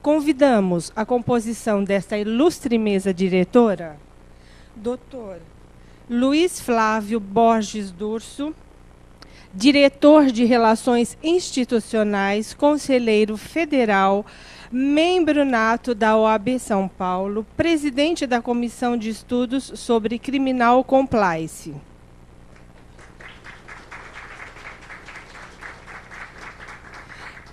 Convidamos a composição desta ilustre mesa diretora, Dr. Luiz Flávio Borges Durso, diretor de Relações Institucionais, conselheiro federal, membro nato da OAB São Paulo, presidente da Comissão de Estudos sobre Criminal Compliance.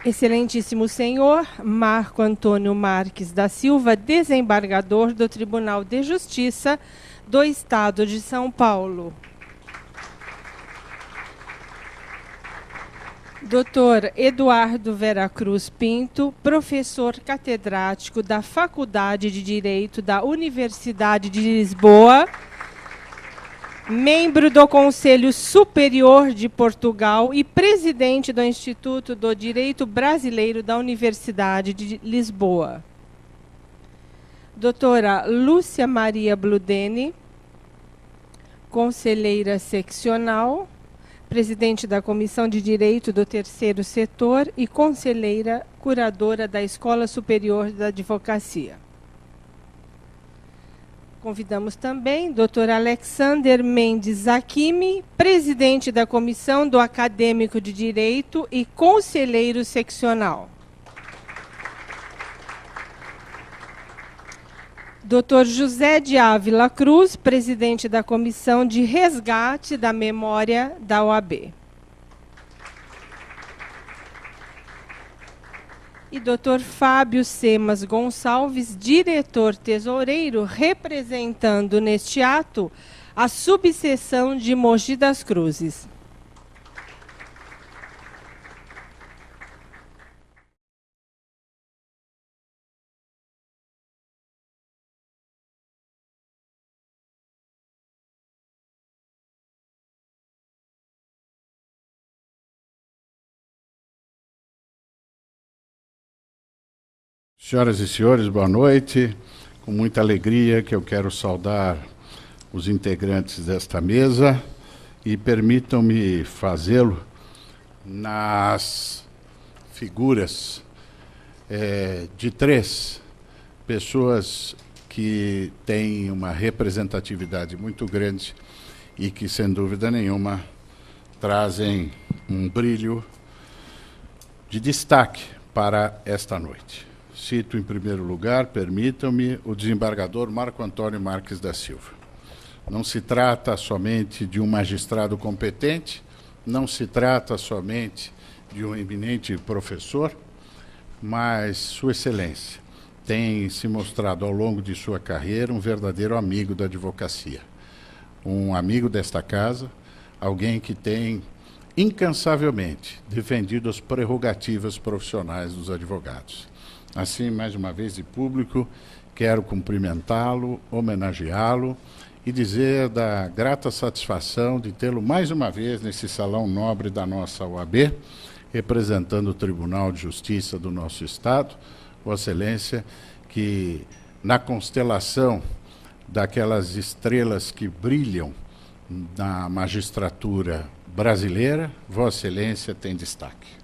Excelentíssimo senhor Marco Antônio Marques da Silva, desembargador do Tribunal de Justiça do Estado de São Paulo. Dr. Eduardo Vera Cruz Pinto, professor catedrático da Faculdade de Direito da Universidade de Lisboa, membro do Conselho Superior de Portugal e presidente do Instituto do Direito Brasileiro da Universidade de Lisboa. Doutora Lúcia Maria Bludeni, conselheira seccional, presidente da Comissão de Direito do Terceiro Setor e conselheira curadora da Escola Superior da Advocacia. Convidamos também Dr. Alexander Mendes Zakimi, presidente da Comissão do Acadêmico de Direito e conselheiro seccional. Dr. José de Ávila Cruz, presidente da Comissão de Resgate da Memória da OAB. E Dr. Fábio Semas Gonçalves, diretor-tesoureiro, representando neste ato a subseção de Mogi das Cruzes. Senhoras e senhores, boa noite. Com muita alegria que eu quero saudar os integrantes desta mesa e permitam-me fazê-lo nas figuras de três pessoas que têm uma representatividade muito grande e que, sem dúvida nenhuma, trazem um brilho de destaque para esta noite. Cito em primeiro lugar, permitam-me, o desembargador Marco Antônio Marques da Silva. Não se trata somente de um magistrado competente, não se trata somente de um eminente professor, mas Sua Excelência tem se mostrado ao longo de sua carreira um verdadeiro amigo da advocacia. Um amigo desta casa, alguém que tem incansavelmente defendido as prerrogativas profissionais dos advogados. Assim, mais uma vez, de público, quero cumprimentá-lo, homenageá-lo e dizer da grata satisfação de tê-lo mais uma vez nesse salão nobre da nossa OAB, representando o Tribunal de Justiça do nosso Estado, Vossa Excelência, que na constelação daquelas estrelas que brilham na magistratura brasileira, Vossa Excelência tem destaque.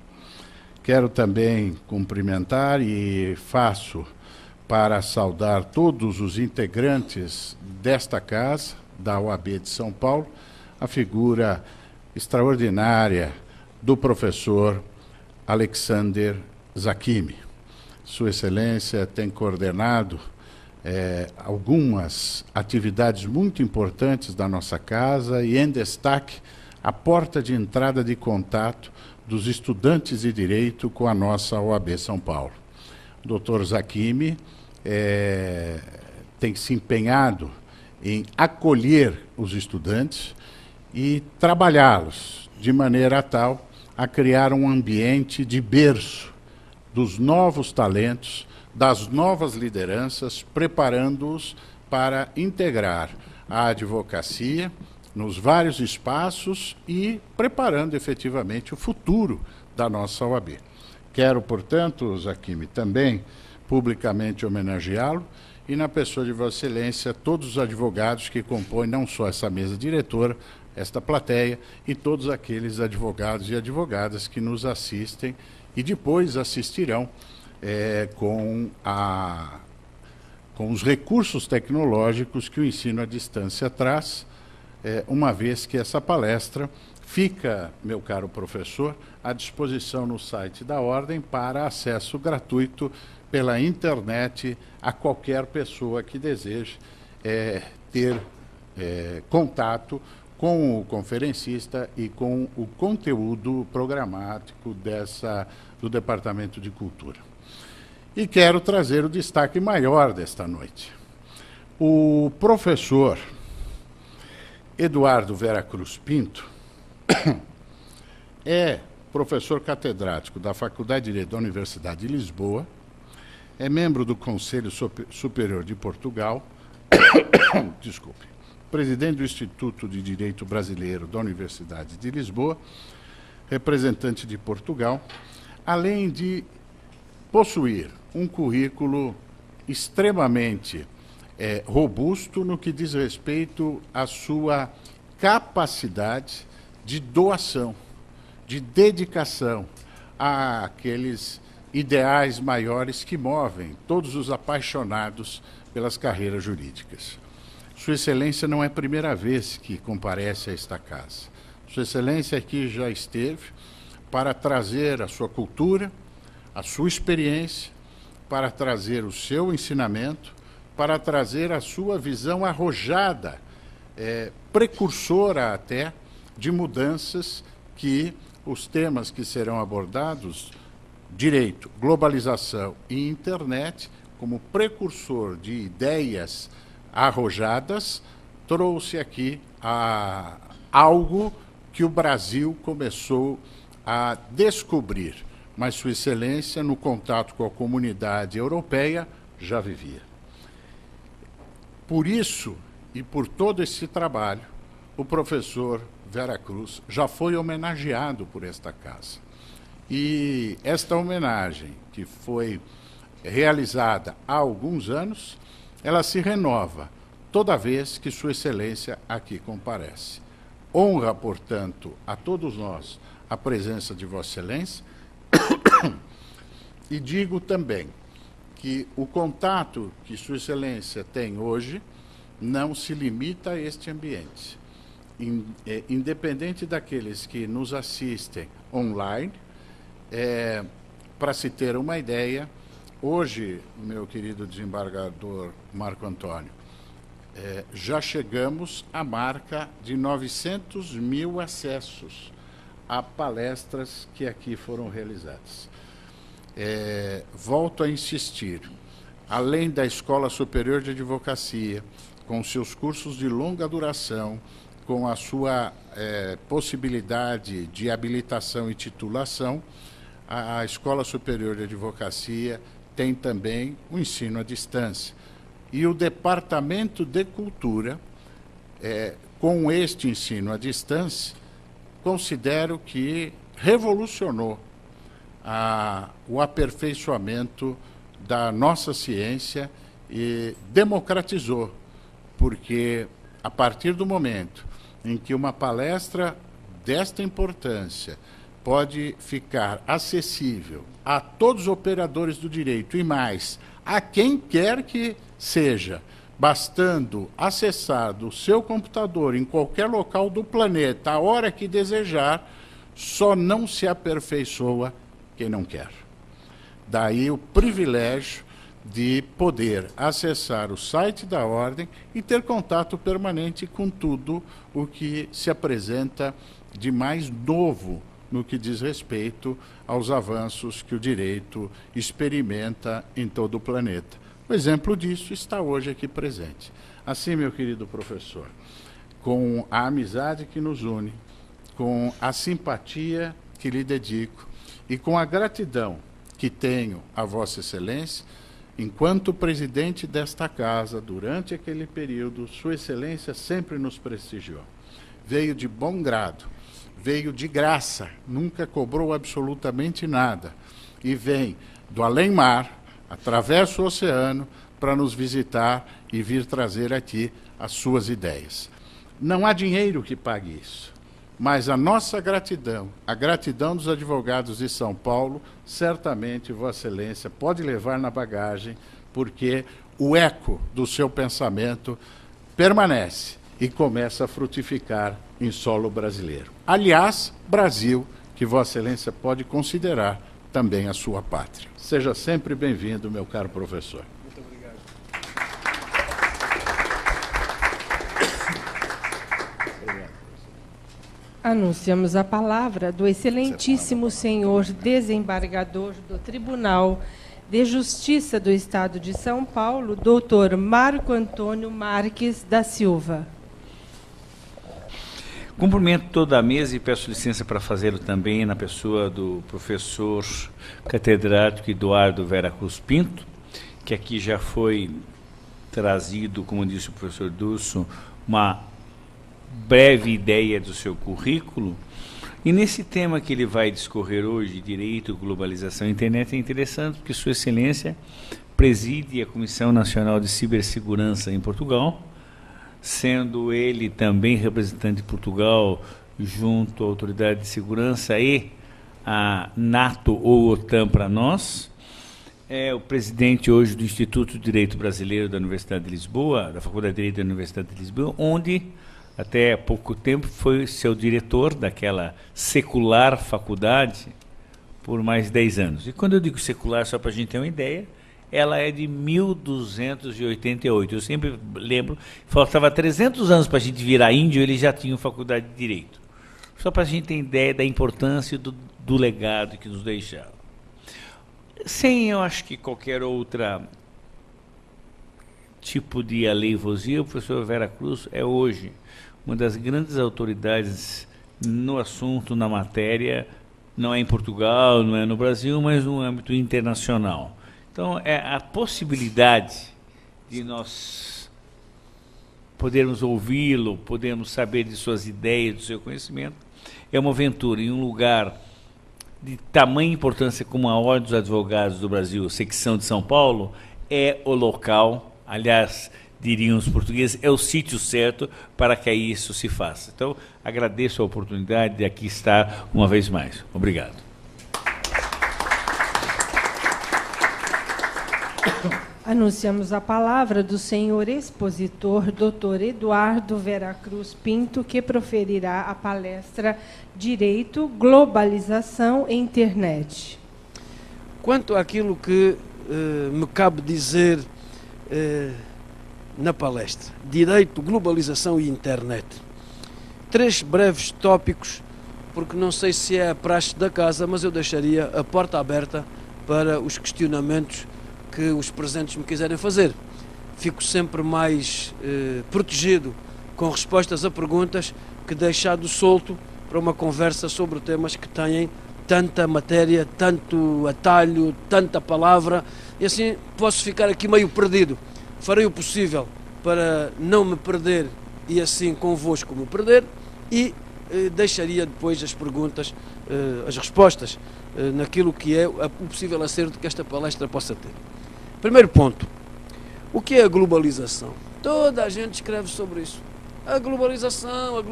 Quero também cumprimentar e faço para saudar todos os integrantes desta casa, da OAB de São Paulo, a figura extraordinária do professor Alexander Zakimi. Sua Excelência tem coordenado algumas atividades muito importantes da nossa casa e, em destaque, a porta de entrada de contato dos estudantes de Direito com a nossa OAB São Paulo. O Dr. Zakimi tem se empenhado em acolher os estudantes e trabalhá-los de maneira tal a criar um ambiente de berço dos novos talentos, das novas lideranças, preparando-os para integrar a advocacia nos vários espaços e preparando efetivamente o futuro da nossa OAB. Quero, portanto, Zakimi, também publicamente homenageá-lo e, na pessoa de Vossa Excelência, todos os advogados que compõem não só essa mesa diretora, esta plateia e todos aqueles advogados e advogadas que nos assistem e depois assistirão com os recursos tecnológicos que o ensino à distância traz, uma vez que essa palestra fica, meu caro professor, à disposição no site da Ordem para acesso gratuito pela internet a qualquer pessoa que deseje ter contato com o conferencista e com o conteúdo programático do Departamento de Cultura. E quero trazer o destaque maior desta noite. O professor Eduardo Vera Cruz Pinto é professor catedrático da Faculdade de Direito da Universidade de Lisboa, é membro do Conselho Superior de Portugal, desculpe, presidente do Instituto de Direito Brasileiro da Universidade de Lisboa, representante de Portugal, além de possuir um currículo extremamente robusto no que diz respeito à sua capacidade de doação, de dedicação àqueles ideais maiores que movem todos os apaixonados pelas carreiras jurídicas. Sua Excelência não é a primeira vez que comparece a esta casa. Sua Excelência aqui já esteve para trazer a sua cultura, a sua experiência, para trazer o seu ensinamento, para trazer a sua visão arrojada, precursora até, de mudanças que os temas que serão abordados, direito, globalização e internet, como precursor de ideias arrojadas, trouxe aqui algo que o Brasil começou a descobrir, mas Sua Excelência, no contato com a comunidade europeia, já vivia. Por isso, e por todo esse trabalho, o professor Vera Cruz já foi homenageado por esta casa. E esta homenagem, que foi realizada há alguns anos, ela se renova toda vez que Sua Excelência aqui comparece. Honra, portanto, a todos nós a presença de Vossa Excelência e digo também que o contato que Sua Excelência tem hoje não se limita a este ambiente. Independente daqueles que nos assistem online, para se ter uma ideia, hoje, meu querido desembargador Marco Antônio, já chegamos à marca de 900 mil acessos a palestras que aqui foram realizadas. Volto a insistir, além da Escola Superior de Advocacia, com seus cursos de longa duração, com a sua possibilidade de habilitação e titulação, a Escola Superior de Advocacia tem também o ensino à distância. E o Departamento de Cultura, com este ensino à distância, considero que revolucionou o aperfeiçoamento da nossa ciência e democratizou, porque a partir do momento em que uma palestra desta importância pode ficar acessível a todos os operadores do direito e mais, a quem quer que seja, bastando acessar do seu computador em qualquer local do planeta, a hora que desejar, só não se aperfeiçoa quem não quer. Daí o privilégio de poder acessar o site da Ordem e ter contato permanente com tudo o que se apresenta de mais novo no que diz respeito aos avanços que o direito experimenta em todo o planeta. O exemplo disso está hoje aqui presente. Assim, meu querido professor, com a amizade que nos une, com a simpatia que lhe dedico e com a gratidão que tenho a Vossa Excelência, enquanto presidente desta casa, durante aquele período, Sua Excelência sempre nos prestigiou. Veio de bom grado, veio de graça, nunca cobrou absolutamente nada. E vem do além-mar, atravessa o oceano, para nos visitar e vir trazer aqui as suas ideias. Não há dinheiro que pague isso. mas a nossa gratidão, a gratidão dos advogados de São Paulo, certamente Vossa Excelência pode levar na bagagem, porque o eco do seu pensamento permanece e começa a frutificar em solo brasileiro. Aliás, Brasil, que Vossa Excelência pode considerar também a sua pátria. Seja sempre bem-vindo, meu caro professor. Muito obrigado. Anunciamos a palavra do excelentíssimo senhor desembargador do Tribunal de Justiça do Estado de São Paulo, doutor Marco Antônio Marques da Silva. Cumprimento toda a mesa e peço licença para fazê-lo também na pessoa do professor catedrático Eduardo Vera Cruz Pinto, que aqui já foi trazido, como disse o professor Dulso, uma breve ideia do seu currículo. E nesse tema que ele vai discorrer hoje, Direito, Globalização e Internet, é interessante porque Sua Excelência preside a Comissão Nacional de Cibersegurança em Portugal, sendo ele também representante de Portugal junto à Autoridade de Segurança e a NATO ou OTAN para nós. É o presidente hoje do Instituto de Direito Brasileiro da Universidade de Lisboa, da Faculdade de Direito da Universidade de Lisboa, onde até há pouco tempo foi seu diretor daquela secular faculdade por mais de 10 anos. E quando eu digo secular, só para a gente ter uma ideia, ela é de 1288. Eu sempre lembro, faltava 300 anos para a gente virar índio, ele já tinha faculdade de Direito. Só para a gente ter ideia da importância do legado que nos deixaram. Sem, eu acho que qualquer outra tipo de aleivosia, o professor Vera Cruz é hoje uma das grandes autoridades no assunto, na matéria, não é em Portugal, não é no Brasil, mas no âmbito internacional. Então, a possibilidade de nós podermos ouvi-lo, podermos saber de suas ideias, do seu conhecimento, é uma aventura em um lugar de tamanha importância como a Ordem dos Advogados do Brasil, secção de São Paulo, é o local, aliás, diriam os portugueses, é o sítio certo para que isso se faça. Então, agradeço a oportunidade de aqui estar uma vez mais. Obrigado. Anunciamos a palavra do senhor expositor, doutor Eduardo Vera Cruz Pinto, que proferirá a palestra Direito, Globalização e Internet. Quanto àquilo que me cabe dizer na palestra, Direito, Globalização e Internet. 3 breves tópicos, porque não sei se é a praxe da casa, mas eu deixaria a porta aberta para os questionamentos que os presentes me quiserem fazer. Fico sempre mais protegido com respostas a perguntas que deixado solto para uma conversa sobre temas que têm tanta matéria, tanto atalho, tanta palavra, e assim posso ficar aqui meio perdido. Farei o possível para não me perder e assim convosco me perder e deixaria depois as perguntas, as respostas, naquilo que é o possível acerto que esta palestra possa ter. Primeiro ponto, o que é a globalização? Toda a gente escreve sobre isso. A globalização,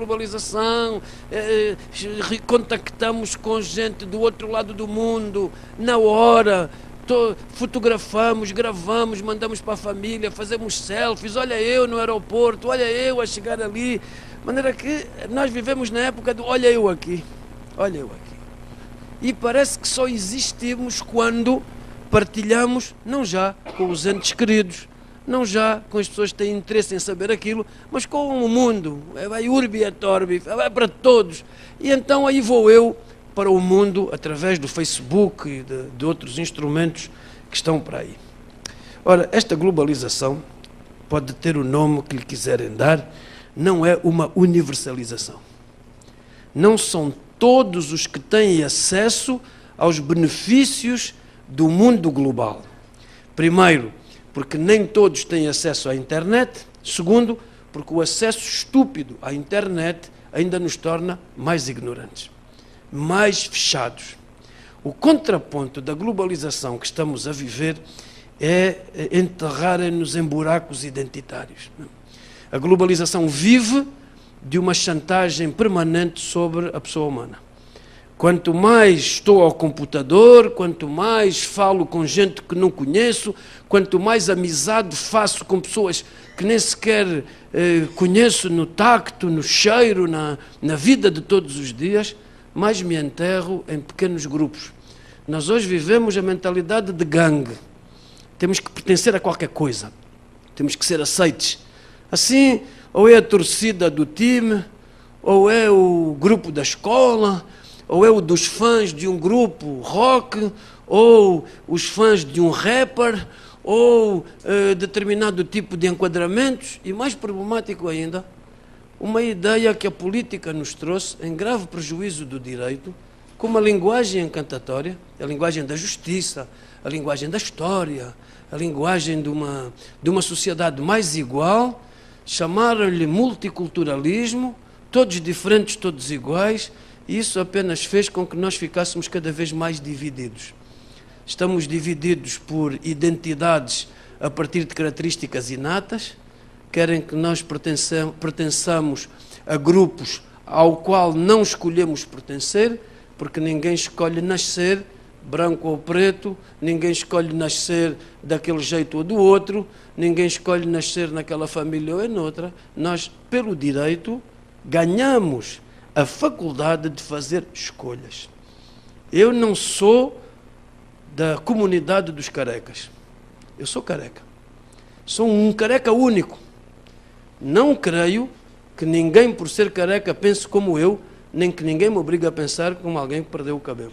contactamos com gente do outro lado do mundo, na hora, fotografamos, gravamos, mandamos para a família, fazemos selfies, olha eu no aeroporto, olha eu a chegar ali, de maneira que nós vivemos na época do olha eu aqui. E parece que só existimos quando partilhamos, não já com os entes queridos, não já com as pessoas que têm interesse em saber aquilo, mas com o mundo, vai urbi et orbi, vai para todos. E então aí vou eu para o mundo através do Facebook e de outros instrumentos que estão para aí. Ora, esta globalização pode ter o nome que lhe quiserem dar, não é uma universalização. Não são todos os que têm acesso aos benefícios do mundo global. Primeiro, porque nem todos têm acesso à internet. Segundo, porque o acesso estúpido à internet ainda nos torna mais ignorantes, mais fechados. O contraponto da globalização que estamos a viver é enterrarem-nos em buracos identitários. A globalização vive de uma chantagem permanente sobre a pessoa humana. Quanto mais estou ao computador, quanto mais falo com gente que não conheço, quanto mais amizade faço com pessoas que nem sequer conheço no tacto, no cheiro, na vida de todos os dias, mais me enterro em pequenos grupos. Nós hoje vivemos a mentalidade de gangue. Temos que pertencer a qualquer coisa. Temos que ser aceites. Assim, ou é a torcida do time, ou é o grupo da escola, ou é o dos fãs de um grupo rock, ou os fãs de um rapper, ou determinado tipo de enquadramentos, e mais problemático ainda, uma ideia que a política nos trouxe em grave prejuízo do direito, com uma linguagem encantatória, a linguagem da justiça, a linguagem da história, a linguagem de uma sociedade mais igual, chamaram-lhe multiculturalismo, todos diferentes, todos iguais, e isso apenas fez com que nós ficássemos cada vez mais divididos. Estamos divididos por identidades a partir de características inatas, querem que nós pertençamos a grupos ao qual não escolhemos pertencer, porque ninguém escolhe nascer branco ou preto, ninguém escolhe nascer daquele jeito ou do outro, ninguém escolhe nascer naquela família ou em outra. Nós, pelo direito, ganhamos a faculdade de fazer escolhas. Eu não sou da comunidade dos carecas. Eu sou careca. Sou um careca único. Não creio que ninguém, por ser careca, pense como eu, nem que ninguém me obrigue a pensar como alguém que perdeu o cabelo.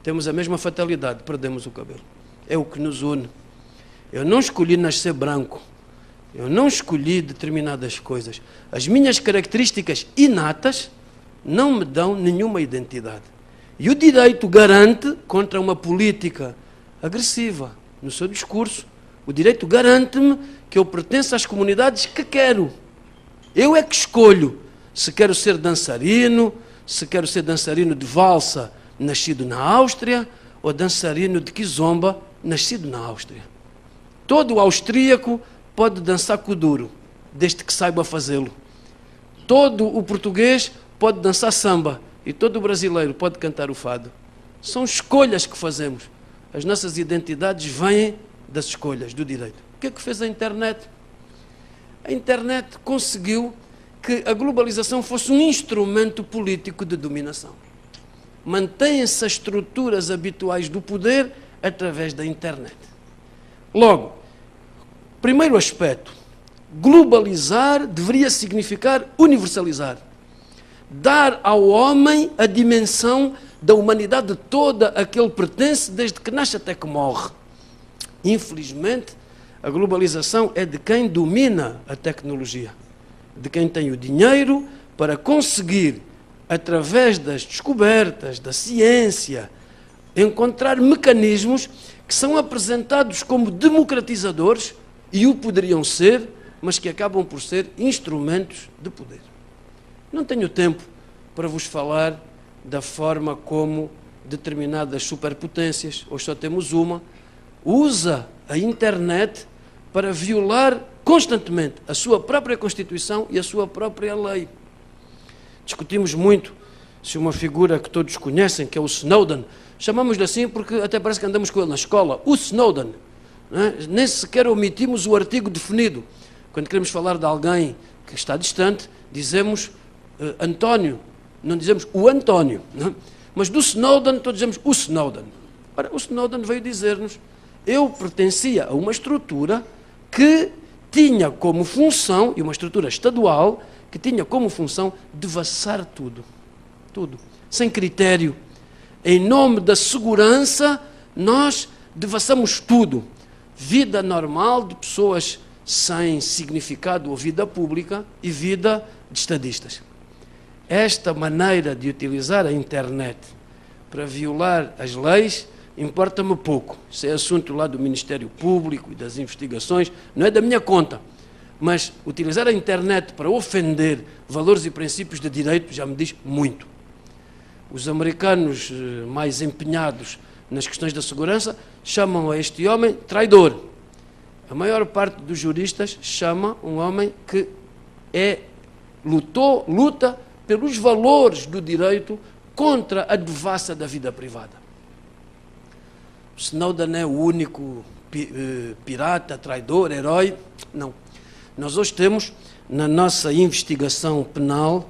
Temos a mesma fatalidade, perdemos o cabelo. É o que nos une. Eu não escolhi nascer branco. Eu não escolhi determinadas coisas. As minhas características inatas não me dão nenhuma identidade. E o direito garante, contra uma política agressiva no seu discurso, o direito garante-me que eu pertenço às comunidades que quero. Eu é que escolho se quero ser dançarino, se quero ser dançarino de valsa, nascido na Áustria, ou dançarino de kizomba, nascido na Áustria. Todo austríaco pode dançar kuduro, desde que saiba fazê-lo. Todo o português pode dançar samba, e todo o brasileiro pode cantar o fado. São escolhas que fazemos. As nossas identidades vêm das escolhas, do direito. O que é que fez a internet? A internet conseguiu que a globalização fosse um instrumento político de dominação. Mantêm-se as estruturas habituais do poder através da internet. Logo, primeiro aspecto, globalizar deveria significar universalizar. Dar ao homem a dimensão da humanidade toda a que ele pertence, desde que nasce até que morre. Infelizmente, a globalização é de quem domina a tecnologia, de quem tem o dinheiro para conseguir, através das descobertas, da ciência, encontrar mecanismos que são apresentados como democratizadores, e o poderiam ser, mas que acabam por ser instrumentos de poder. Não tenho tempo para vos falar da forma como determinadas superpotências, hoje só temos uma, usa a internet para violar constantemente a sua própria Constituição e a sua própria lei. Discutimos muito se uma figura que todos conhecem, que é o Snowden, chamamos-lhe assim porque até parece que andamos com ele na escola, o Snowden, não é? Nem sequer omitimos o artigo definido. Quando queremos falar de alguém que está distante, dizemos António, não dizemos o António, não é? Mas do Snowden, todos dizemos o Snowden. Ora, o Snowden veio dizer-nos, eu pertencia a uma estrutura que tinha como função, e uma estrutura estadual, que tinha como função devassar tudo, sem critério. Em nome da segurança, nós devassamos tudo. Vida normal de pessoas sem significado ou vida pública e vida de estadistas. Esta maneira de utilizar a internet para violar as leis importa-me pouco. Isso é assunto lá do Ministério Público e das investigações, não é da minha conta. Mas utilizar a internet para ofender valores e princípios de direito já me diz muito. Os americanos mais empenhados nas questões da segurança chamam a este homem traidor. A maior parte dos juristas chama um homem que é luta pelos valores do direito contra a devassa da vida privada. O Snowden é o único pirata, traidor, herói? Não. Nós hoje temos, na nossa investigação penal,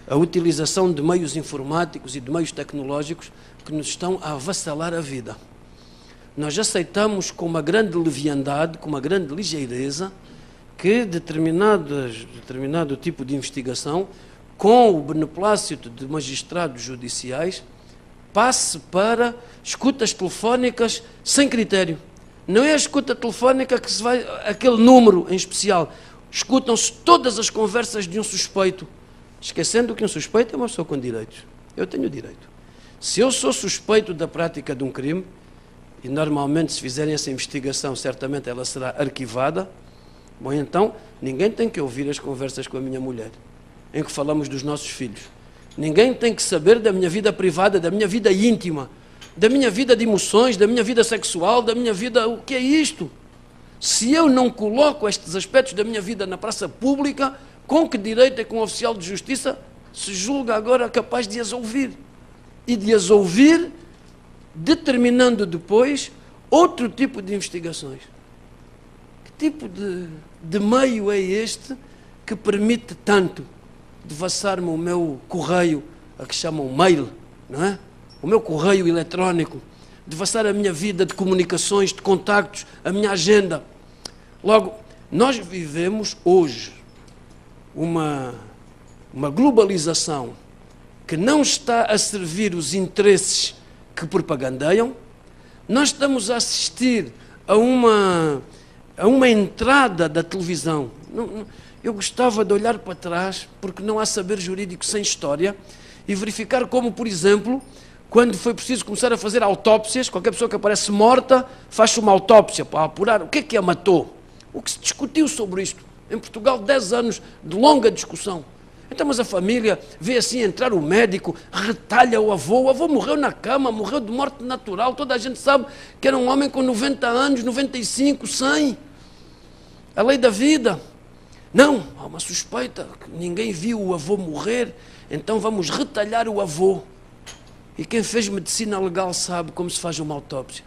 a utilização de meios informáticos e de meios tecnológicos que nos estão a avassalar a vida. Nós aceitamos com uma grande leviandade, com uma grande ligeireza, que determinado tipo de investigação, com o beneplácito de magistrados judiciais, passe para escutas telefónicas sem critério. Não é a escuta telefónica que se vai, aquele número em especial. Escutam-se todas as conversas de um suspeito, esquecendo que um suspeito é uma pessoa com direitos. Eu tenho direito. Se eu sou suspeito da prática de um crime, e normalmente se fizerem essa investigação, certamente ela será arquivada, bom, então ninguém tem que ouvir as conversas com a minha mulher, em que falamos dos nossos filhos. Ninguém tem que saber da minha vida privada, da minha vida íntima, da minha vida de emoções, da minha vida sexual, da minha vida... O que é isto? Se eu não coloco estes aspectos da minha vida na praça pública, com que direito é que um oficial de justiça se julga agora capaz de as ouvir? E de as ouvir, determinando depois outro tipo de investigações. Que tipo de meio é este que permite tanto devassar-me o meu correio, a que chamam mail, não é? O meu correio eletrónico, devassar a minha vida de comunicações, de contactos, a minha agenda. Logo, nós vivemos hoje uma globalização que não está a servir os interesses que propagandeiam. Nós estamos a assistir a uma entrada da televisão. Eu gostava de olhar para trás, porque não há saber jurídico sem história, e verificar como, por exemplo, quando foi preciso começar a fazer autópsias, qualquer pessoa que aparece morta, faz uma autópsia para apurar o que a matou. O que se discutiu sobre isto? Em Portugal, 10 anos de longa discussão. Então, mas a família vê assim entrar o médico, retalha o avô morreu na cama, morreu de morte natural, toda a gente sabe que era um homem com 90 anos, 95, 100. A lei da vida. Não, há uma suspeita, que ninguém viu o avô morrer, então vamos retalhar o avô. E quem fez medicina legal sabe como se faz uma autópsia.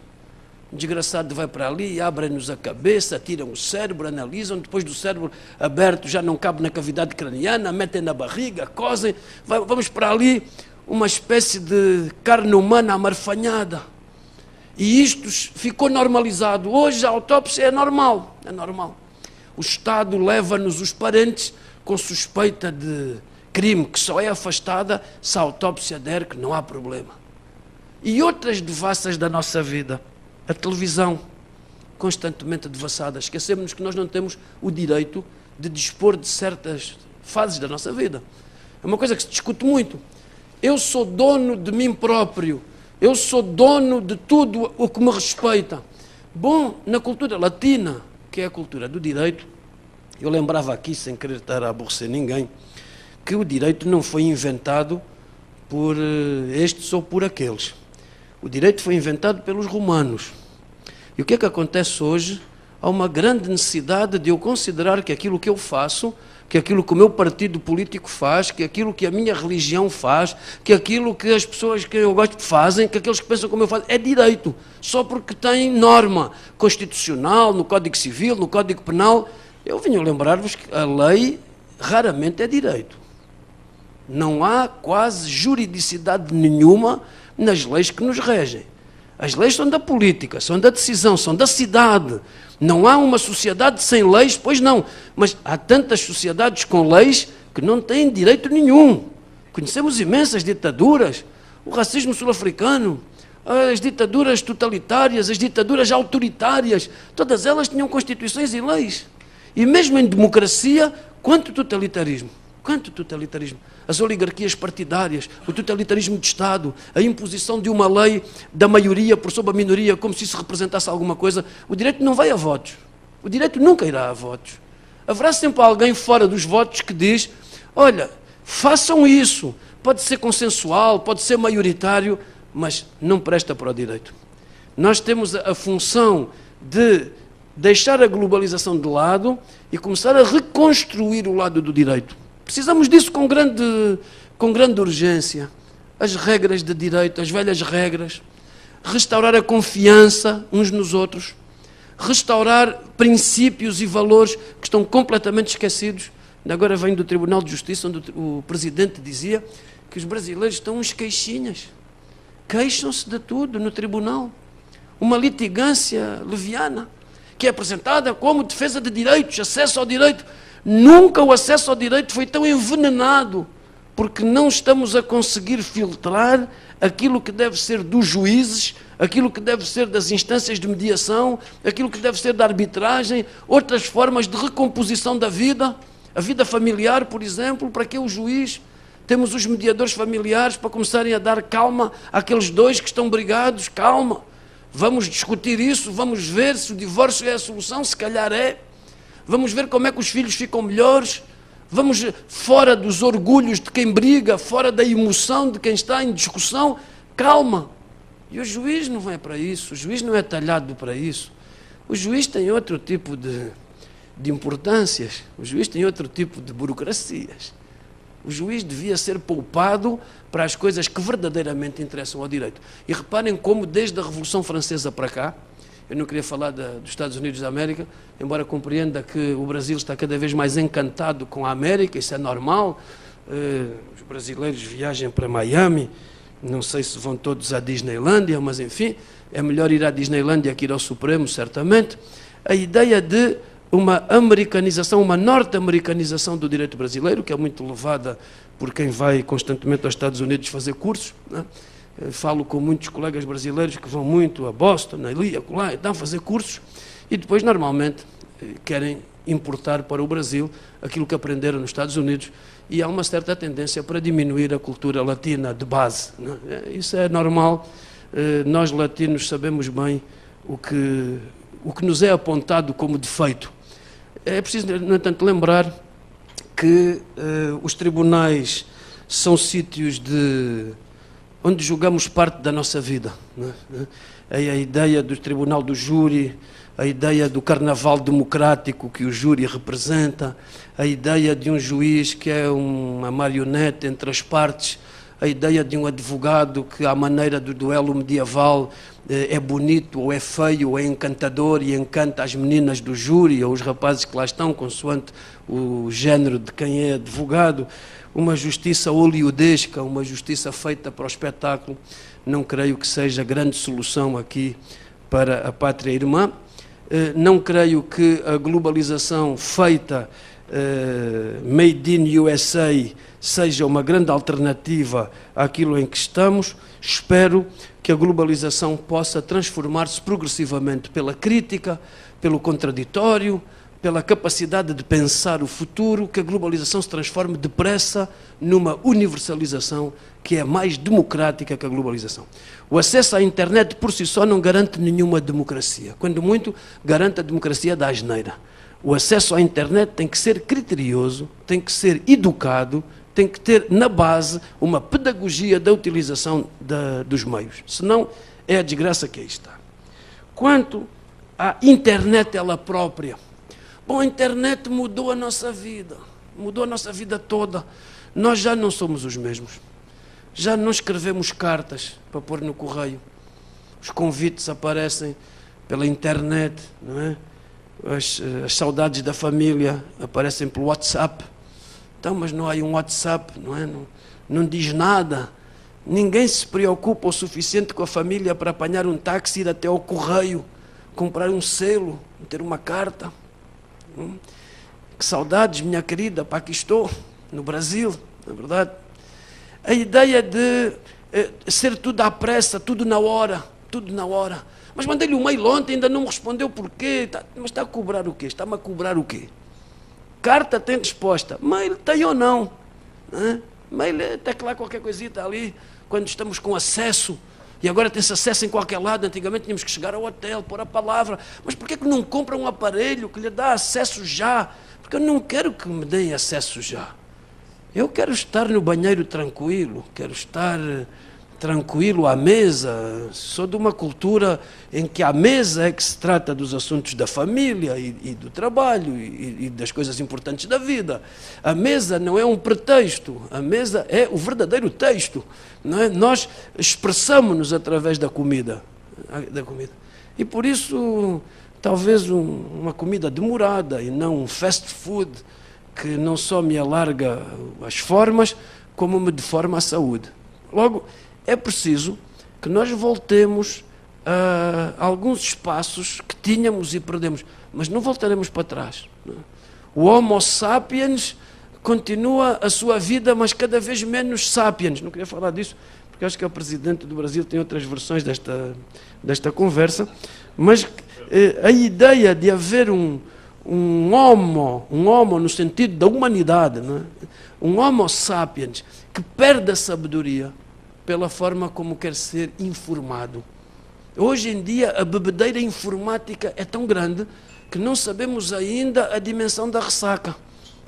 O desgraçado vai para ali, abrem-nos a cabeça, tiram o cérebro, analisam, depois do cérebro aberto já não cabe na cavidade craniana, metem na barriga, cosem, vamos para ali, uma espécie de carne humana amarfanhada. E isto ficou normalizado. Hoje a autópsia é normal, é normal. O Estado leva-nos os parentes com suspeita de crime, que só é afastada se a autópsia der que não há problema. E outras devassas da nossa vida. A televisão, constantemente devassada. Esquecemos que nós não temos o direito de dispor de certas fases da nossa vida. É uma coisa que se discute muito. Eu sou dono de mim próprio. Eu sou dono de tudo o que me respeita. Bom, na cultura latina, que é a cultura do direito, eu lembrava aqui, sem querer estar a aborrecer ninguém, que o direito não foi inventado por estes ou por aqueles. O direito foi inventado pelos romanos. E o que é que acontece hoje? Há uma grande necessidade de eu considerar que aquilo que eu faço, que aquilo que o meu partido político faz, que aquilo que a minha religião faz, que aquilo que as pessoas que eu gosto fazem, que aqueles que pensam como eu faço, é direito. Só porque tem norma constitucional, no Código Civil, no Código Penal. Eu venho lembrar-vos que a lei raramente é direito. Não há quase juridicidade nenhuma nas leis que nos regem. As leis são da política, são da decisão, são da cidade. Não há uma sociedade sem leis, pois não. Mas há tantas sociedades com leis que não têm direito nenhum. Conhecemos imensas ditaduras, o racismo sul-africano, as ditaduras totalitárias, as ditaduras autoritárias, todas elas tinham constituições e leis. E mesmo em democracia, quanto totalitarismo? Quanto totalitarismo? As oligarquias partidárias, o totalitarismo de Estado, a imposição de uma lei da maioria por sobre a minoria, como se isso representasse alguma coisa. O direito não vai a votos. O direito nunca irá a votos. Haverá sempre alguém fora dos votos que diz, olha, façam isso. Pode ser consensual, pode ser maioritário, mas não presta para o direito. Nós temos a função de deixar a globalização de lado e começar a reconstruir o lado do direito. Precisamos disso com grande urgência. As regras de direito, as velhas regras, restaurar a confiança uns nos outros, restaurar princípios e valores que estão completamente esquecidos. Agora vem do Tribunal de Justiça, onde o Presidente dizia que os brasileiros estão uns queixinhas. Queixam-se de tudo no tribunal. Uma litigância leviana, que é apresentada como defesa de direitos, acesso ao direito. Nunca o acesso ao direito foi tão envenenado, porque não estamos a conseguir filtrar aquilo que deve ser dos juízes, aquilo que deve ser das instâncias de mediação, aquilo que deve ser da arbitragem, outras formas de recomposição da vida, a vida familiar, por exemplo. Para que o juiz? Temos os mediadores familiares para começarem a dar calma àqueles dois que estão brigados. Calma, vamos discutir isso, vamos ver se o divórcio é a solução, se calhar é. Vamos ver como é que os filhos ficam melhores. Vamos fora dos orgulhos de quem briga, fora da emoção de quem está em discussão. Calma. E o juiz não é para isso, o juiz não é talhado para isso. O juiz tem outro tipo de importâncias, o juiz tem outro tipo de burocracias. O juiz devia ser poupado para as coisas que verdadeiramente interessam ao direito. E reparem como desde a Revolução Francesa para cá, eu não queria falar dos Estados Unidos da América, embora compreenda que o Brasil está cada vez mais encantado com a América, isso é normal. Os brasileiros viajam para Miami, não sei se vão todos à Disneylândia, mas enfim, é melhor ir à Disneylândia que ir ao Supremo, certamente. A ideia de uma americanização, uma norte-americanização do direito brasileiro, que é muito levada por quem vai constantemente aos Estados Unidos fazer cursos, né? Falo com muitos colegas brasileiros que vão muito a Boston, ali, acolá, então fazer cursos, e depois normalmente querem importar para o Brasil aquilo que aprenderam nos Estados Unidos, e há uma certa tendência para diminuir a cultura latina de base, né? Isso é normal. Nós latinos sabemos bem o que nos é apontado como defeito. É preciso, no entanto, lembrar que os tribunais são sítios onde julgamos parte da nossa vida, né? A ideia do tribunal do júri, a ideia do carnaval democrático que o júri representa, a ideia de um juiz que é uma marionete entre as partes, a ideia de um advogado que, à maneira do duelo medieval, é bonito ou é feio ou é encantador e encanta as meninas do júri ou os rapazes que lá estão, consoante o género de quem é advogado. Uma justiça hollywoodesca, uma justiça feita para o espetáculo, não creio que seja grande solução aqui para a pátria irmã. Não creio que a globalização feita made in USA seja uma grande alternativa àquilo em que estamos. Espero que a globalização possa transformar-se progressivamente pela crítica, pelo contraditório, pela capacidade de pensar o futuro, que a globalização se transforme depressa numa universalização que é mais democrática que a globalização. O acesso à internet por si só não garante nenhuma democracia. Quando muito, garante a democracia da asneira. O acesso à internet tem que ser criterioso, tem que ser educado, tem que ter na base uma pedagogia da utilização dos meios. Senão é a desgraça que aí está. Quanto à internet ela própria, bom, a internet mudou a nossa vida toda. Nós já não somos os mesmos. Já não escrevemos cartas para pôr no correio. Os convites aparecem pela internet, não é? As saudades da família aparecem pelo WhatsApp. Então, mas não há um WhatsApp, não é? Não diz nada. Ninguém se preocupa o suficiente com a família para apanhar um táxi, ir até ao correio, comprar um selo, ter uma carta. Que saudades, minha querida, para aqui estou, no Brasil, na verdade. A ideia de ser tudo à pressa, tudo na hora. Mas mandei-lhe um mail ontem, ainda não me respondeu porquê. Mas está a cobrar o quê? Está-me a cobrar o quê? Carta tem resposta, mail tem ou não? Mail é teclar qualquer coisita ali, quando estamos com acesso. E agora tem-se acesso em qualquer lado. Antigamente tínhamos que chegar ao hotel, pôr a palavra. Mas por que não compra um aparelho que lhe dá acesso já? Porque eu não quero que me deem acesso já. Eu quero estar no banheiro tranquilo, quero estar tranquilo à mesa, sou de uma cultura em que à mesa é que se trata dos assuntos da família e do trabalho e das coisas importantes da vida. A mesa não é um pretexto, a mesa é o verdadeiro texto, não é? Nós expressamos-nos através da comida. E por isso, talvez uma comida demorada e não um fast food que não só me alarga as formas, como me deforma a saúde. Logo, é preciso que nós voltemos a alguns espaços que tínhamos e perdemos, mas não voltaremos para trás. Não é? O Homo sapiens continua a sua vida, mas cada vez menos sapiens. Não queria falar disso, porque acho que o presidente do Brasil tem outras versões desta conversa, mas a ideia de haver um homo no sentido da humanidade, não é? Um Homo sapiens que perde a sabedoria pela forma como quer ser informado. Hoje em dia a bebedeira informática é tão grande que não sabemos ainda a dimensão da ressaca.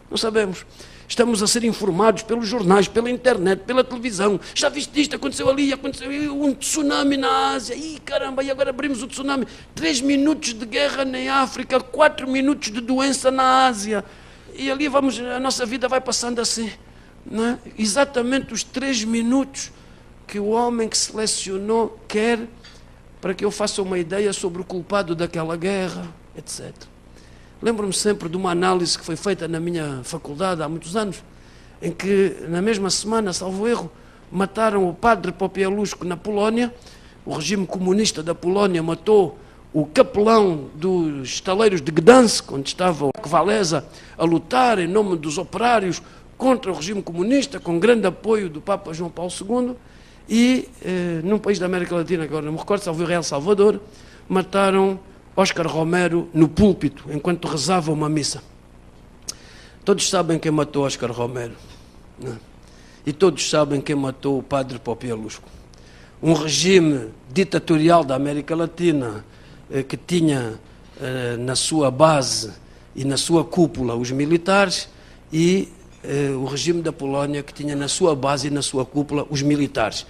Não sabemos. Estamos a ser informados pelos jornais, pela internet, pela televisão. Já viste isto? Aconteceu ali, aconteceu um tsunami na Ásia. Ih, caramba, e agora abrimos o tsunami. 3 minutos de guerra na África, 4 minutos de doença na Ásia. E ali a nossa vida vai passando assim. Não é? Exatamente os 3 minutos que o homem que selecionou quer para que eu faça uma ideia sobre o culpado daquela guerra, etc. Lembro-me sempre de uma análise que foi feita na minha faculdade há muitos anos, em que, na mesma semana, salvo erro, mataram o padre Popieluszko na Polónia. O regime comunista da Polónia matou o capelão dos estaleiros de Gdansk, onde estava o Walesa a lutar em nome dos operários contra o regime comunista, com grande apoio do Papa João Paulo II. E, num país da América Latina, agora não me recordo, salvo erro, El Salvador, mataram Oscar Romero no púlpito, enquanto rezava uma missa. Todos sabem quem matou Oscar Romero, não é? E todos sabem quem matou o padre Popieluszko. Um regime ditatorial da América Latina que tinha na sua base e na sua cúpula os militares, e o regime da Polónia que tinha na sua base e na sua cúpula os militares.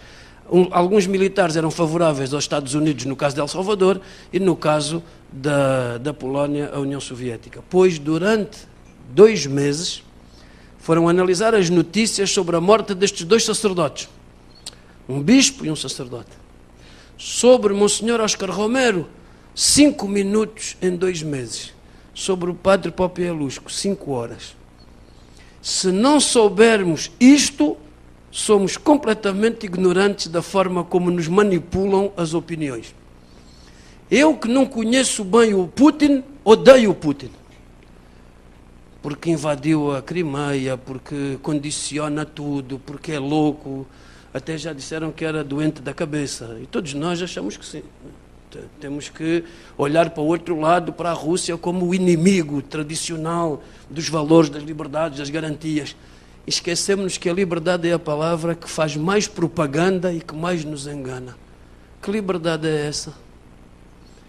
Alguns militares eram favoráveis aos Estados Unidos, no caso de El Salvador, e no caso da Polónia, a União Soviética. Pois, durante 2 meses, foram analisar as notícias sobre a morte destes 2 sacerdotes, um bispo e um sacerdote. Sobre Monsenhor Oscar Romero, 5 minutos em 2 meses. Sobre o padre Popieluszko, 5 horas. Se não soubermos isto, somos completamente ignorantes da forma como nos manipulam as opiniões. Eu, que não conheço bem o Putin, odeio o Putin. Porque invadiu a Crimeia, porque condiciona tudo, porque é louco. Até já disseram que era doente da cabeça. E todos nós achamos que sim. Temos que olhar para o outro lado, para a Rússia, como o inimigo tradicional dos valores, das liberdades, das garantias. Esquecemos que a liberdade é a palavra que faz mais propaganda e que mais nos engana. Que liberdade é essa?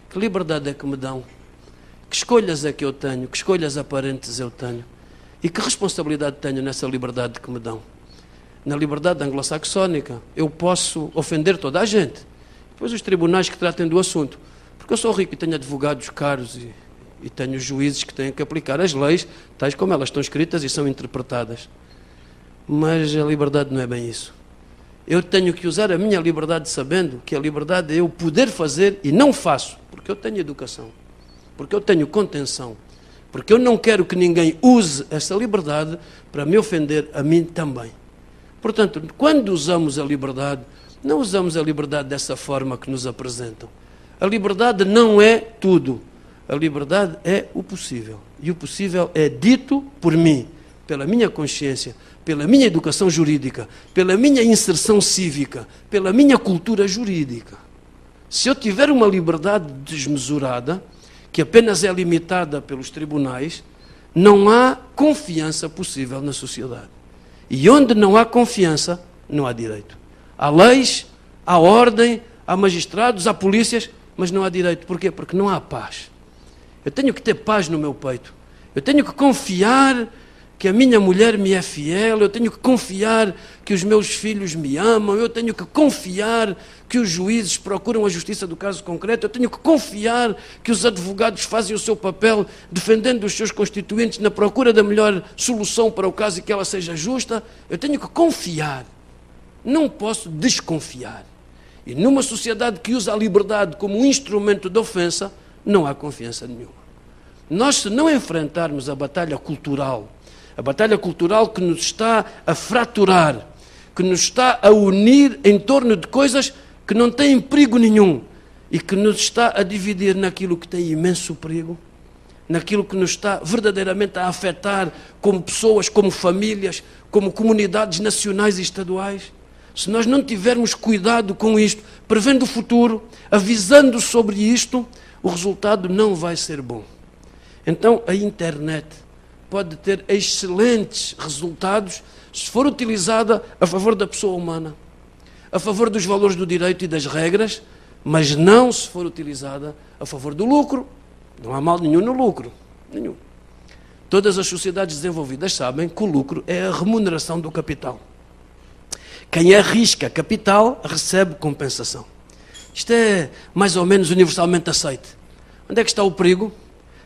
Que liberdade é que me dão? Que escolhas é que eu tenho? Que escolhas aparentes eu tenho? E que responsabilidade tenho nessa liberdade que me dão? Na liberdade anglo-saxónica, eu posso ofender toda a gente. Depois os tribunais que tratem do assunto. Porque eu sou rico e tenho advogados caros e tenho juízes que têm que aplicar as leis, tais como elas estão escritas e são interpretadas. Mas a liberdade não é bem isso. Eu tenho que usar a minha liberdade sabendo que a liberdade é eu poder fazer e não faço, porque eu tenho educação, porque eu tenho contenção, porque eu não quero que ninguém use essa liberdade para me ofender a mim também. Portanto, quando usamos a liberdade, não usamos a liberdade dessa forma que nos apresentam. A liberdade não é tudo. A liberdade é o possível. E o possível é dito por mim, pela minha consciência, pela minha educação jurídica, pela minha inserção cívica, pela minha cultura jurídica. Se eu tiver uma liberdade desmesurada, que apenas é limitada pelos tribunais, não há confiança possível na sociedade. E onde não há confiança, não há direito. Há leis, há ordem, há magistrados, há polícias, mas não há direito. Porquê? Porque não há paz. Eu tenho que ter paz no meu peito. Eu tenho que confiar que a minha mulher me é fiel, eu tenho que confiar que os meus filhos me amam, eu tenho que confiar que os juízes procuram a justiça do caso concreto, eu tenho que confiar que os advogados fazem o seu papel defendendo os seus constituintes na procura da melhor solução para o caso e que ela seja justa. Eu tenho que confiar, não posso desconfiar. E numa sociedade que usa a liberdade como um instrumento de ofensa, não há confiança nenhuma. Nós, se não enfrentarmos a batalha cultural que nos está a fraturar, que nos está a unir em torno de coisas que não têm perigo nenhum e que nos está a dividir naquilo que tem imenso perigo, naquilo que nos está verdadeiramente a afetar como pessoas, como famílias, como comunidades nacionais e estaduais. Se nós não tivermos cuidado com isto, prevendo o futuro, avisando sobre isto, o resultado não vai ser bom. Então, a internet pode ter excelentes resultados se for utilizada a favor da pessoa humana, a favor dos valores do direito e das regras, mas não se for utilizada a favor do lucro. Não há mal nenhum no lucro, nenhum. Todas as sociedades desenvolvidas sabem que o lucro é a remuneração do capital. Quem arrisca capital recebe compensação. Isto é mais ou menos universalmente aceito. Onde é que está o perigo?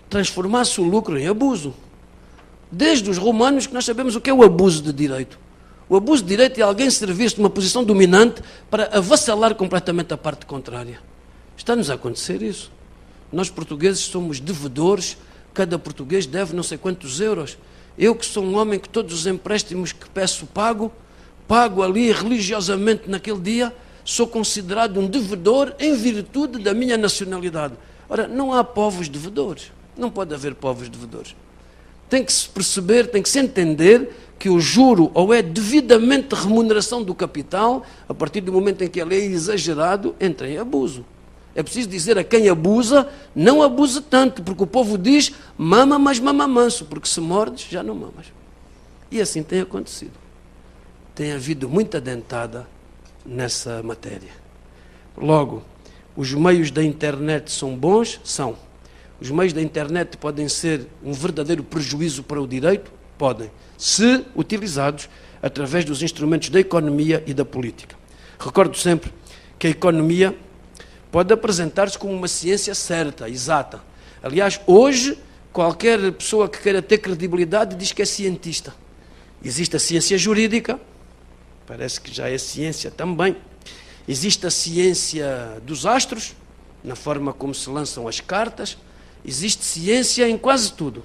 Transformar-se o lucro em abuso. Desde os romanos que nós sabemos o que é o abuso de direito. O abuso de direito é alguém servir-se de uma posição dominante para avassalar completamente a parte contrária. Está-nos a acontecer isso. Nós portugueses somos devedores, cada português deve não sei quantos euros. Eu que sou um homem que todos os empréstimos que peço pago ali religiosamente naquele dia, sou considerado um devedor em virtude da minha nacionalidade. Ora, não há povos devedores. Não pode haver povos devedores. Tem que se perceber, tem que se entender que o juro ou é devidamente remuneração do capital, a partir do momento em que ele é exagerado, entra em abuso. É preciso dizer a quem abusa, não abuse tanto, porque o povo diz, mama, mas mama manso, porque se mordes, já não mamas. E assim tem acontecido. Tem havido muita dentada nessa matéria. Logo, os meios da internet são bons? São. Os meios da internet podem ser um verdadeiro prejuízo para o direito? Podem, se utilizados através dos instrumentos da economia e da política. Recordo sempre que a economia pode apresentar-se como uma ciência certa, exata. Aliás, hoje, qualquer pessoa que queira ter credibilidade diz que é cientista. Existe a ciência jurídica, parece que já é ciência também. Existe a ciência dos astros, na forma como se lançam as cartas. Existe ciência em quase tudo.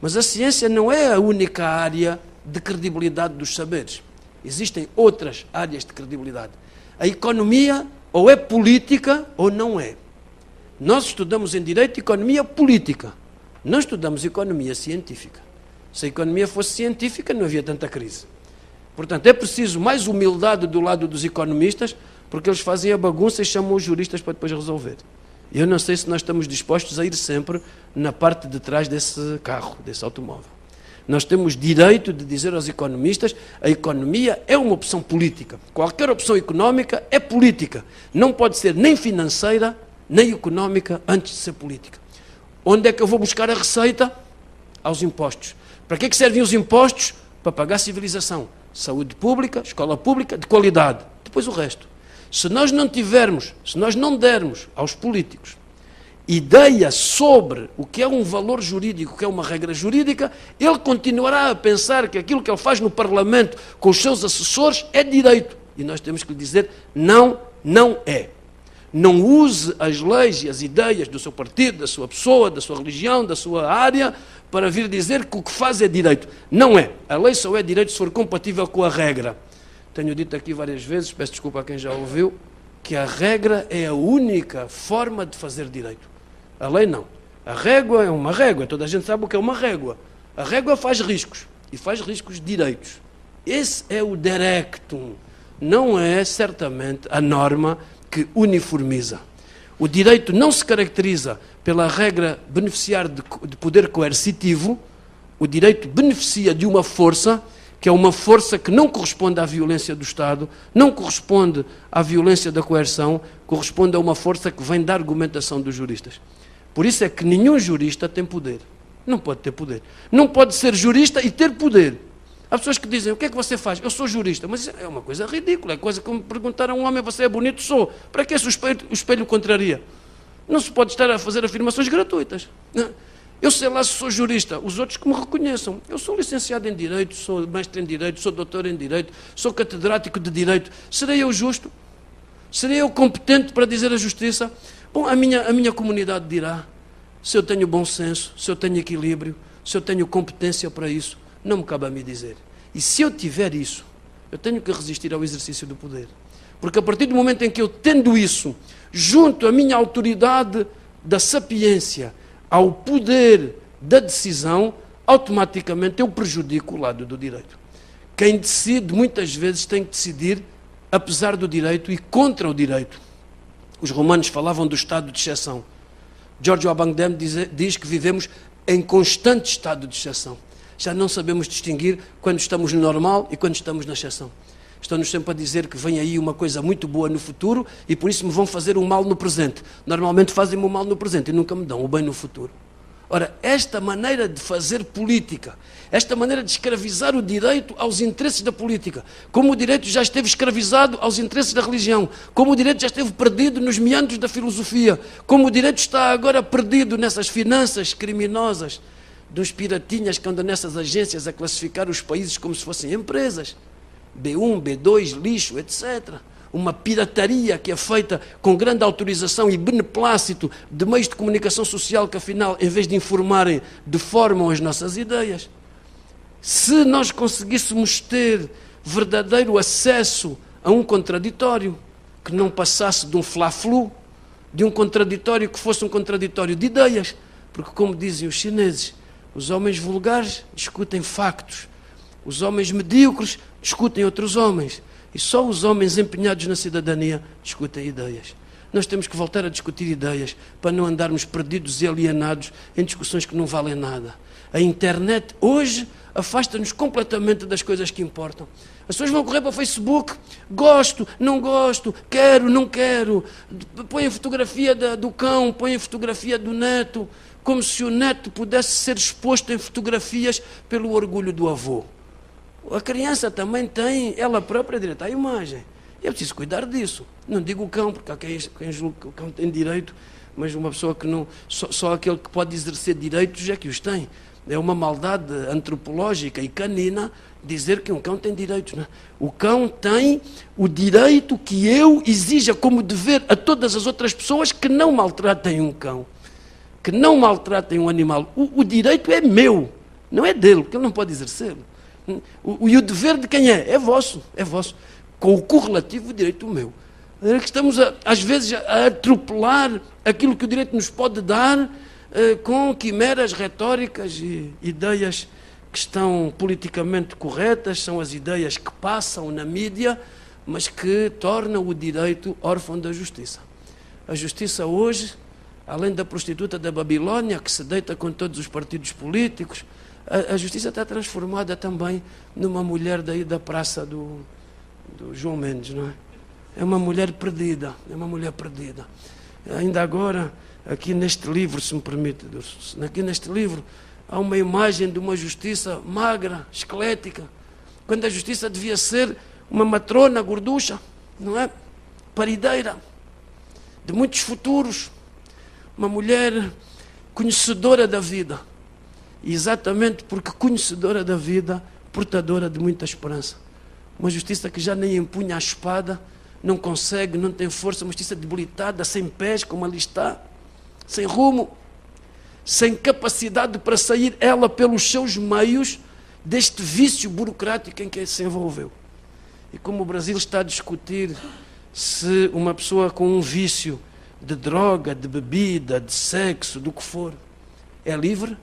Mas a ciência não é a única área de credibilidade dos saberes. Existem outras áreas de credibilidade. A economia ou é política ou não é. Nós estudamos em Direito Economia Política. Não estudamos Economia Científica. Se a economia fosse científica, não havia tanta crise. Portanto, é preciso mais humildade do lado dos economistas, porque eles fazem a bagunça e chamam os juristas para depois resolver. Eu não sei se nós estamos dispostos a ir sempre na parte de trás desse carro, desse automóvel. Nós temos direito de dizer aos economistas, a economia é uma opção política. Qualquer opção económica é política. Não pode ser nem financeira, nem económica, antes de ser política. Onde é que eu vou buscar a receita? Aos impostos. Para que servem os impostos? Para pagar a civilização. Saúde pública, escola pública, de qualidade. Depois o resto. Se nós não tivermos, se nós não dermos aos políticos ideia sobre o que é um valor jurídico, o que é uma regra jurídica, ele continuará a pensar que aquilo que ele faz no Parlamento com os seus assessores é direito. E nós temos que lhe dizer, não, não é. Não use as leis e as ideias do seu partido, da sua pessoa, da sua religião, da sua área, para vir dizer que o que faz é direito. Não é. A lei só é direito se for compatível com a regra. Tenho dito aqui várias vezes, peço desculpa a quem já ouviu, que a regra é a única forma de fazer direito. A lei não. A régua é uma régua, toda a gente sabe o que é uma régua. A régua faz riscos, e faz riscos direitos. Esse é o derectum, não é certamente a norma que uniformiza. O direito não se caracteriza pela regra beneficiar de poder coercitivo, o direito beneficia de uma força que é uma força que não corresponde à violência do Estado, não corresponde à violência da coerção, corresponde a uma força que vem da argumentação dos juristas. Por isso é que nenhum jurista tem poder. Não pode ter poder. Não pode ser jurista e ter poder. Há pessoas que dizem, o que é que você faz? Eu sou jurista. Mas isso é uma coisa ridícula. É coisa como perguntar a um homem, você é bonito? Sou. Para que esse o espelho contraria? Não se pode estar a fazer afirmações gratuitas. Eu sei lá se sou jurista. Os outros que me reconheçam. Eu sou licenciado em Direito, sou mestre em Direito, sou doutor em Direito, sou catedrático de Direito. Serei eu justo? Serei eu competente para dizer a justiça? Bom, a minha comunidade dirá se eu tenho bom senso, se eu tenho equilíbrio, se eu tenho competência para isso. Não me cabe a mim dizer. E se eu tiver isso, eu tenho que resistir ao exercício do poder. Porque a partir do momento em que eu tendo isso, junto à minha autoridade da sapiência, ao poder da decisão, automaticamente eu prejudico o lado do direito. Quem decide, muitas vezes, tem que decidir apesar do direito e contra o direito. Os romanos falavam do estado de exceção. Giorgio Agamben diz que vivemos em constante estado de exceção. Já não sabemos distinguir quando estamos no normal e quando estamos na exceção. Estão-nos sempre a dizer que vem aí uma coisa muito boa no futuro e por isso me vão fazer o mal no presente. Normalmente fazem-me o mal no presente e nunca me dão o bem no futuro. Ora, esta maneira de fazer política, esta maneira de escravizar o direito aos interesses da política, como o direito já esteve escravizado aos interesses da religião, como o direito já esteve perdido nos meandros da filosofia, como o direito está agora perdido nessas finanças criminosas, dos piratinhas que andam nessas agências a classificar os países como se fossem empresas, B1, B2, lixo, etc. Uma pirataria que é feita com grande autorização e beneplácito de meios de comunicação social que, afinal, em vez de informarem, deformam as nossas ideias. Se nós conseguíssemos ter verdadeiro acesso a um contraditório, que não passasse de um fla-flu, de um contraditório que fosse um contraditório de ideias, porque, como dizem os chineses, os homens vulgares discutem factos, os homens medíocres discutem outros homens, e só os homens empenhados na cidadania discutem ideias. Nós temos que voltar a discutir ideias para não andarmos perdidos e alienados em discussões que não valem nada. A internet hoje afasta-nos completamente das coisas que importam. As pessoas vão correr para o Facebook, gosto, não gosto, quero, não quero, põem fotografia do cão, põem fotografia do neto, como se o neto pudesse ser exposto em fotografias pelo orgulho do avô. A criança também tem, ela própria, direito à imagem. É preciso cuidar disso. Não digo o cão, porque há quem julgue que o cão tem direito, mas uma pessoa que não... Só aquele que pode exercer direitos é que os tem. É uma maldade antropológica e canina dizer que um cão tem direitos. Não é? O cão tem o direito que eu exija como dever a todas as outras pessoas que não maltratem um cão, que não maltratem um animal. O direito é meu, não é dele, porque ele não pode exercê-lo. E o dever de quem é? É vosso, é vosso. Com o correlativo, o direito meu. É que estamos, às vezes, a atropelar aquilo que o direito nos pode dar com quimeras retóricas e ideias que estão politicamente corretas, são as ideias que passam na mídia, mas que tornam o direito órfão da justiça. A justiça hoje, além da prostituta da Babilônia, que se deita com todos os partidos políticos, a justiça está transformada também numa mulher daí da praça do João Mendes, não é? É uma mulher perdida, é uma mulher perdida. Ainda agora, aqui neste livro, se me permite, aqui neste livro, há uma imagem de uma justiça magra, esquelética, quando a justiça devia ser uma matrona gorducha, não é? Parideira, de muitos futuros, uma mulher conhecedora da vida. E exatamente porque conhecedora da vida, portadora de muita esperança. Uma justiça que já nem empunha a espada, não consegue, não tem força, uma justiça debilitada, sem pés, como ali está, sem rumo, sem capacidade para sair ela pelos seus meios deste vício burocrático em que se envolveu. E como o Brasil está a discutir se uma pessoa com um vício de droga, de bebida, de sexo, do que for, é livre,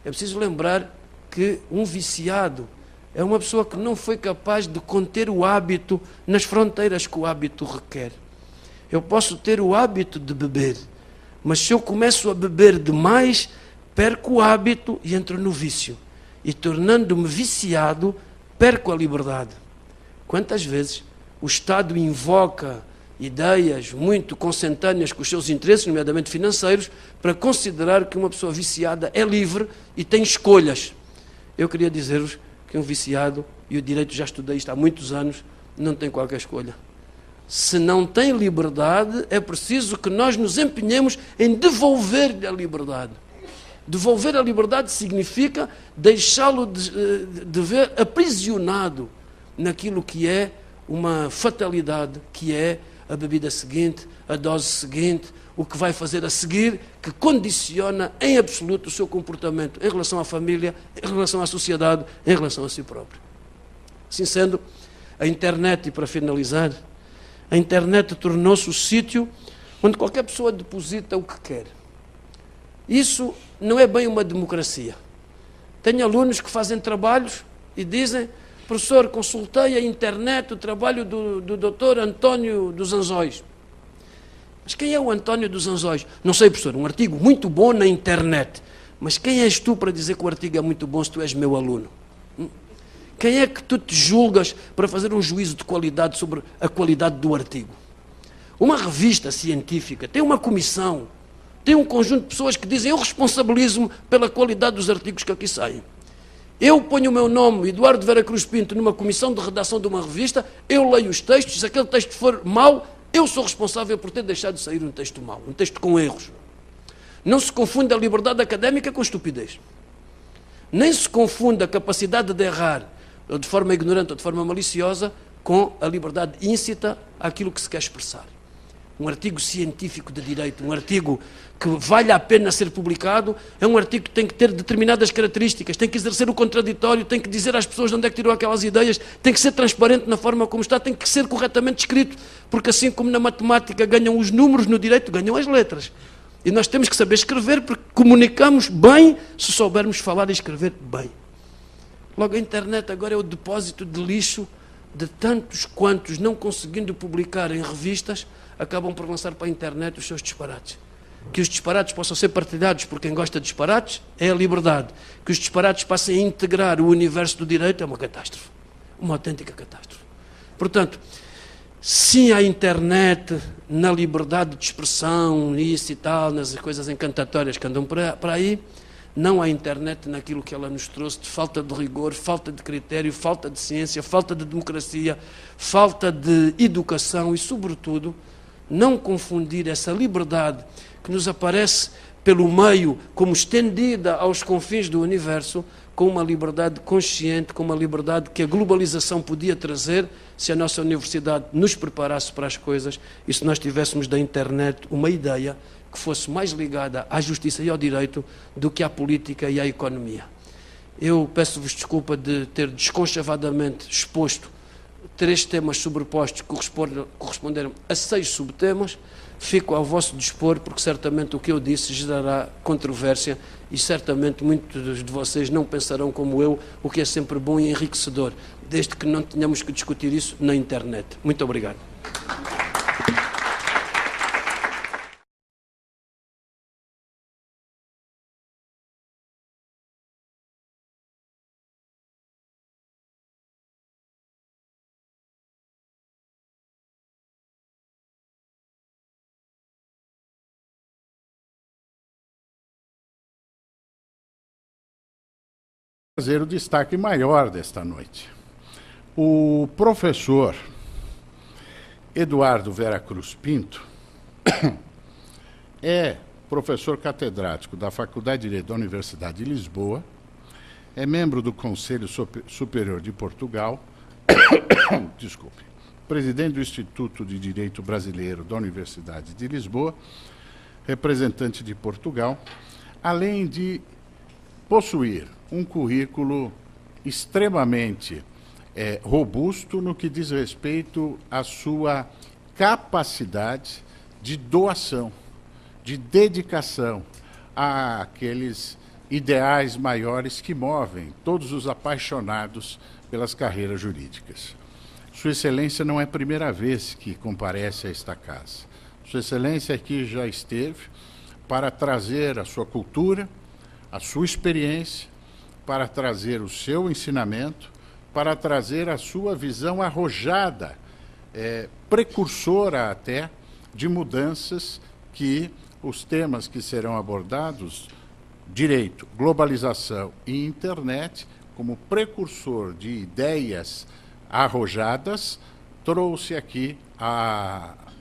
é preciso lembrar que um viciado é uma pessoa que não foi capaz de conter o hábito nas fronteiras que o hábito requer. Eu posso ter o hábito de beber, mas se eu começo a beber demais, perco o hábito e entro no vício. E tornando-me viciado, perco a liberdade. Quantas vezes o Estado invoca ideias muito consentâneas com os seus interesses, nomeadamente financeiros, para considerar que uma pessoa viciada é livre e tem escolhas. Eu queria dizer-vos que um viciado, e o direito já estudei isto há muitos anos, não tem qualquer escolha. Se não tem liberdade, é preciso que nós nos empenhemos em devolver-lhe a liberdade. Devolver a liberdade significa deixá-lo de ver aprisionado naquilo que é uma fatalidade, que é a bebida seguinte, a dose seguinte, o que vai fazer a seguir, que condiciona em absoluto o seu comportamento em relação à família, em relação à sociedade, em relação a si próprio. Assim sendo, a internet, e para finalizar, a internet tornou-se o sítio onde qualquer pessoa deposita o que quer. Isso não é bem uma democracia. Tenho alunos que fazem trabalhos e dizem: professor, consultei a internet, o trabalho do Dr. António dos Anzóis. Mas quem é o António dos Anzóis? Não sei, professor, um artigo muito bom na internet. Mas quem és tu para dizer que o artigo é muito bom se tu és meu aluno? Quem é que tu te julgas para fazer um juízo de qualidade sobre a qualidade do artigo? Uma revista científica tem uma comissão, tem um conjunto de pessoas que dizem: eu responsabilizo-me pela qualidade dos artigos que aqui saem. Eu ponho o meu nome, Eduardo Vera Cruz Pinto, numa comissão de redação de uma revista, eu leio os textos, se aquele texto for mau, eu sou responsável por ter deixado de sair um texto mau, um texto com erros. Não se confunde a liberdade académica com estupidez. Nem se confunde a capacidade de errar, ou de forma ignorante ou de forma maliciosa, com a liberdade íncita àquilo que se quer expressar. Um artigo científico de direito, um artigo que vale a pena ser publicado, é um artigo que tem que ter determinadas características, tem que exercer o contraditório, tem que dizer às pessoas de onde é que tirou aquelas ideias, tem que ser transparente na forma como está, tem que ser corretamente escrito, porque assim como na matemática ganham os números, no direito ganham as letras. E nós temos que saber escrever, porque comunicamos bem se soubermos falar e escrever bem. Logo, a internet agora é o depósito de lixo de tantos quantos, não conseguindo publicar em revistas, acabam por lançar para a internet os seus disparates. Que os disparates possam ser partilhados por quem gosta de disparates é a liberdade. Que os disparates passem a integrar o universo do direito é uma catástrofe. Uma autêntica catástrofe. Portanto, sim à internet, na liberdade de expressão, isso e tal, nas coisas encantatórias que andam para aí, não à internet naquilo que ela nos trouxe de falta de rigor, falta de critério, falta de ciência, falta de democracia, falta de educação e, sobretudo, não confundir essa liberdade que nos aparece pelo meio como estendida aos confins do universo com uma liberdade consciente, com uma liberdade que a globalização podia trazer se a nossa universidade nos preparasse para as coisas e se nós tivéssemos da internet uma ideia que fosse mais ligada à justiça e ao direito do que à política e à economia. Eu peço-vos desculpa de ter desconchavadamente exposto 3 temas sobrepostos que corresponderam a 6 subtemas. Fico ao vosso dispor, porque certamente o que eu disse gerará controvérsia e certamente muitos de vocês não pensarão como eu, o que é sempre bom e enriquecedor, desde que não tenhamos que discutir isso na internet. Muito obrigado. Fazer o destaque maior desta noite. O professor Eduardo Vera Cruz Pinto é professor catedrático da Faculdade de Direito da Universidade de Lisboa, é membro do Conselho Superior de Portugal, desculpe, presidente do Instituto de Direito Brasileiro da Universidade de Lisboa, representante de Portugal, além de possuir um currículo extremamente robusto no que diz respeito à sua capacidade de doação, de dedicação àqueles ideais maiores que movem todos os apaixonados pelas carreiras jurídicas. Sua Excelência não é a primeira vez que comparece a esta casa. Sua Excelência aqui já esteve para trazer a sua cultura, a sua experiência, para trazer o seu ensinamento, para trazer a sua visão arrojada precursora até de mudanças que os temas que serão abordados, direito, globalização e internet, como precursor de ideias arrojadas, trouxe aqui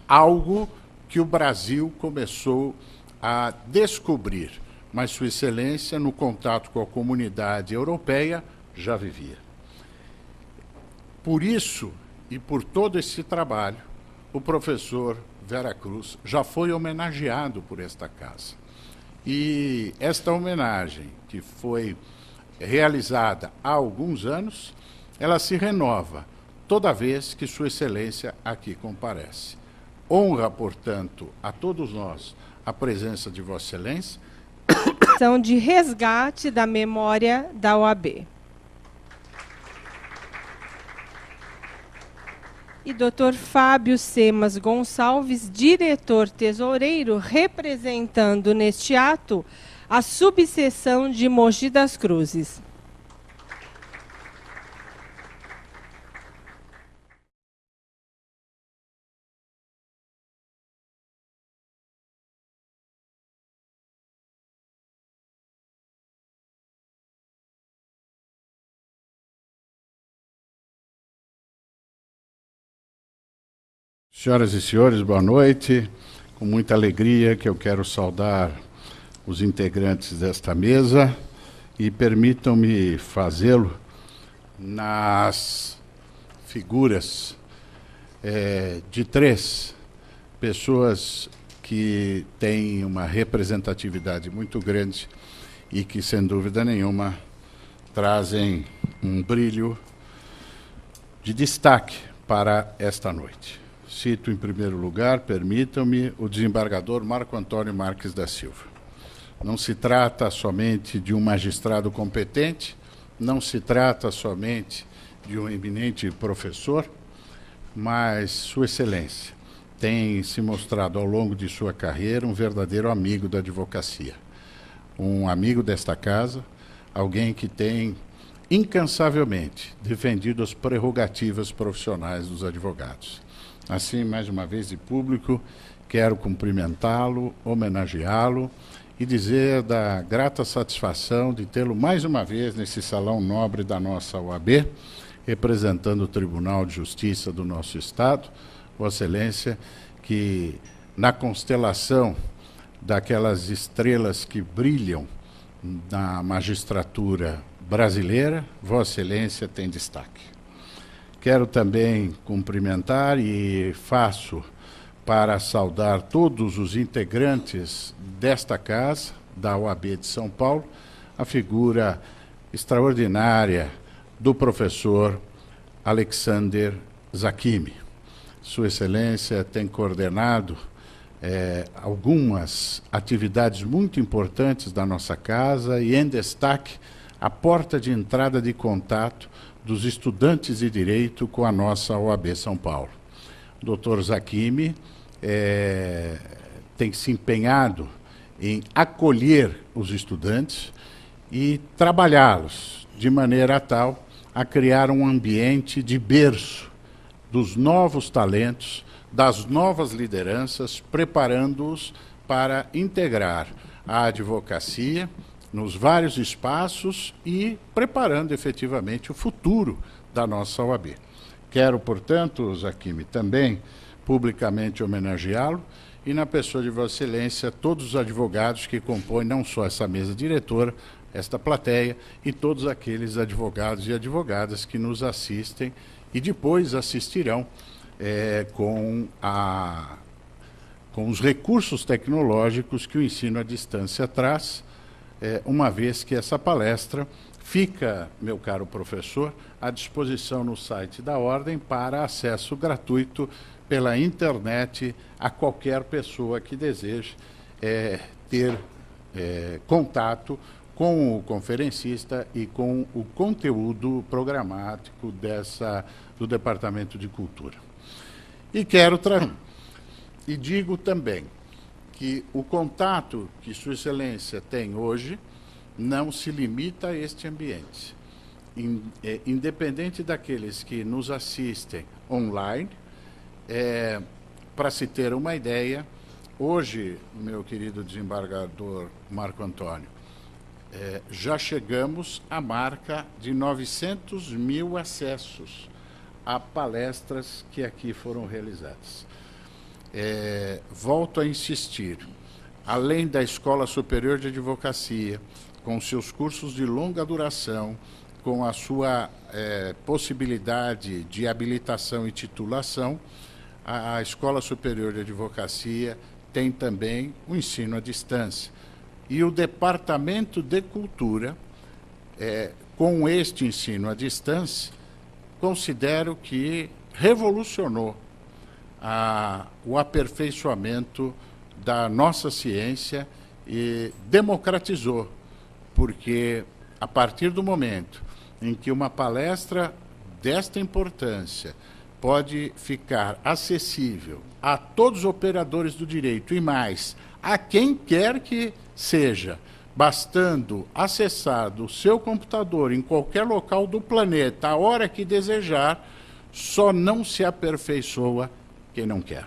algo que o Brasil começou a descobrir, mas Sua Excelência, no contato com a comunidade europeia, já vivia. Por isso e por todo esse trabalho, o professor Vera Cruz já foi homenageado por esta casa. E esta homenagem, que foi realizada há alguns anos, ela se renova toda vez que Sua Excelência aqui comparece. Honra, portanto, a todos nós a presença de Vossa Excelência. Ação de resgate da memória da OAB. E Dr. Fábio Semas Gonçalves, diretor-tesoureiro, representando neste ato a subseção de Mogi das Cruzes. Senhoras e senhores, boa noite. Com muita alegria que eu quero saudar os integrantes desta mesa e permitam-me fazê-lo nas figuras de três pessoas que têm uma representatividade muito grande e que, sem dúvida nenhuma, trazem um brilho de destaque para esta noite. Cito em primeiro lugar, permitam-me, o desembargador Marco Antônio Marques da Silva. Não se trata somente de um magistrado competente, não se trata somente de um eminente professor, mas Sua Excelência tem se mostrado ao longo de sua carreira um verdadeiro amigo da advocacia. Um amigo desta casa, alguém que tem incansavelmente defendido as prerrogativas profissionais dos advogados. Assim, mais uma vez, de público, quero cumprimentá-lo, homenageá-lo e dizer da grata satisfação de tê-lo mais uma vez nesse salão nobre da nossa OAB, representando o Tribunal de Justiça do nosso Estado. Vossa Excelência, que na constelação daquelas estrelas que brilham na magistratura brasileira, Vossa Excelência tem destaque. Quero também cumprimentar e faço para saudar todos os integrantes desta casa, da OAB de São Paulo, a figura extraordinária do professor Alexander Zakimi. Sua Excelência tem coordenado algumas atividades muito importantes da nossa casa e, em destaque, a porta de entrada de contato dos estudantes de Direito com a nossa OAB São Paulo. O Dr. Zakimi tem se empenhado em acolher os estudantes e trabalhá-los de maneira tal a criar um ambiente de berço dos novos talentos, das novas lideranças, preparando-os para integrar a advocacia nos vários espaços e preparando efetivamente o futuro da nossa OAB. Quero, portanto, Zakimi, também publicamente homenageá-lo e, na pessoa de Vossa Excelência, todos os advogados que compõem não só essa mesa diretora, esta plateia, e todos aqueles advogados e advogadas que nos assistem e depois assistirão com os recursos tecnológicos que o ensino à distância traz, uma vez que essa palestra fica, meu caro professor, à disposição no site da Ordem para acesso gratuito pela internet a qualquer pessoa que deseje ter contato com o conferencista e com o conteúdo programático do Departamento de Cultura. E quero e digo também que o contato que Sua Excelência tem hoje não se limita a este ambiente. Independente daqueles que nos assistem online, Para se ter uma ideia, hoje, meu querido desembargador Marco Antônio, já chegamos à marca de 900 mil acessos a palestras que aqui foram realizadas. Volto a insistir, além da Escola Superior de Advocacia, com seus cursos de longa duração, com a sua possibilidade de habilitação e titulação, a Escola Superior de Advocacia tem também o ensino à distância. E o Departamento de Cultura, com este ensino à distância, considero que revolucionou o aperfeiçoamento da nossa ciência e democratizou, porque a partir do momento em que uma palestra desta importância pode ficar acessível a todos os operadores do direito e mais, a quem quer que seja, bastando acessar do seu computador em qualquer local do planeta, a hora que desejar, só não se aperfeiçoa quem não quer.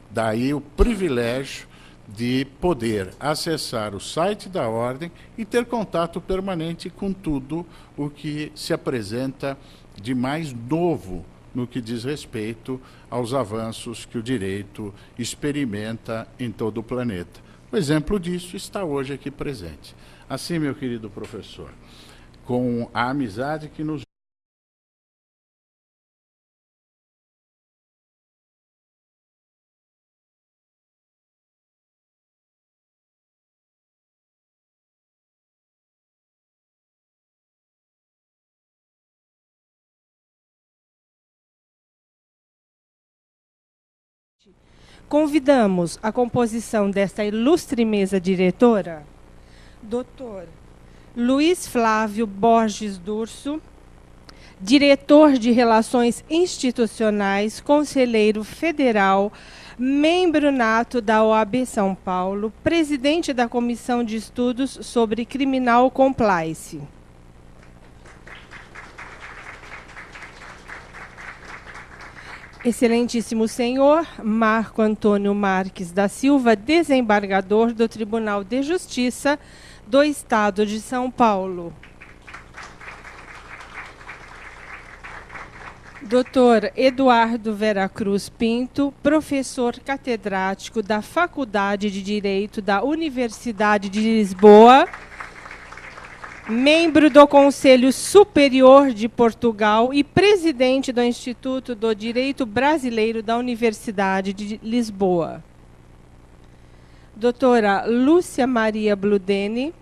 Daí o privilégio de poder acessar o site da Ordem e ter contato permanente com tudo o que se apresenta de mais novo no que diz respeito aos avanços que o direito experimenta em todo o planeta. O exemplo disso está hoje aqui presente. Assim, meu querido professor, com a amizade que nos convidamos a composição desta ilustre mesa diretora, Dr. Luiz Flávio Borges Durso, diretor de Relações Institucionais, conselheiro federal, membro nato da OAB São Paulo, presidente da Comissão de Estudos sobre Criminal Compliance. Excelentíssimo senhor Marco Antônio Marques da Silva, desembargador do Tribunal de Justiça do Estado de São Paulo. Dr. Eduardo Vera Cruz Pinto, professor catedrático da Faculdade de Direito da Universidade de Lisboa, membro do Conselho Superior de Portugal e presidente do Instituto do Direito Brasileiro da Universidade de Lisboa. Doutora Lúcia Maria Bludeni,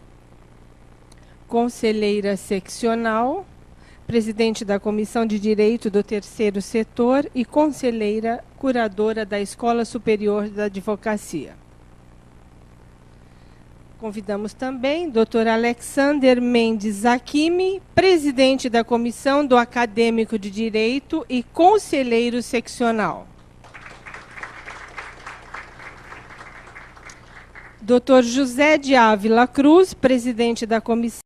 conselheira seccional, presidente da Comissão de Direito do Terceiro Setor e conselheira curadora da Escola Superior da Advocacia. Convidamos também Dr. Alexander Mendes Zakimi, presidente da Comissão do Acadêmico de Direito e conselheiro seccional. Dr. José de Ávila Cruz, presidente da Comissão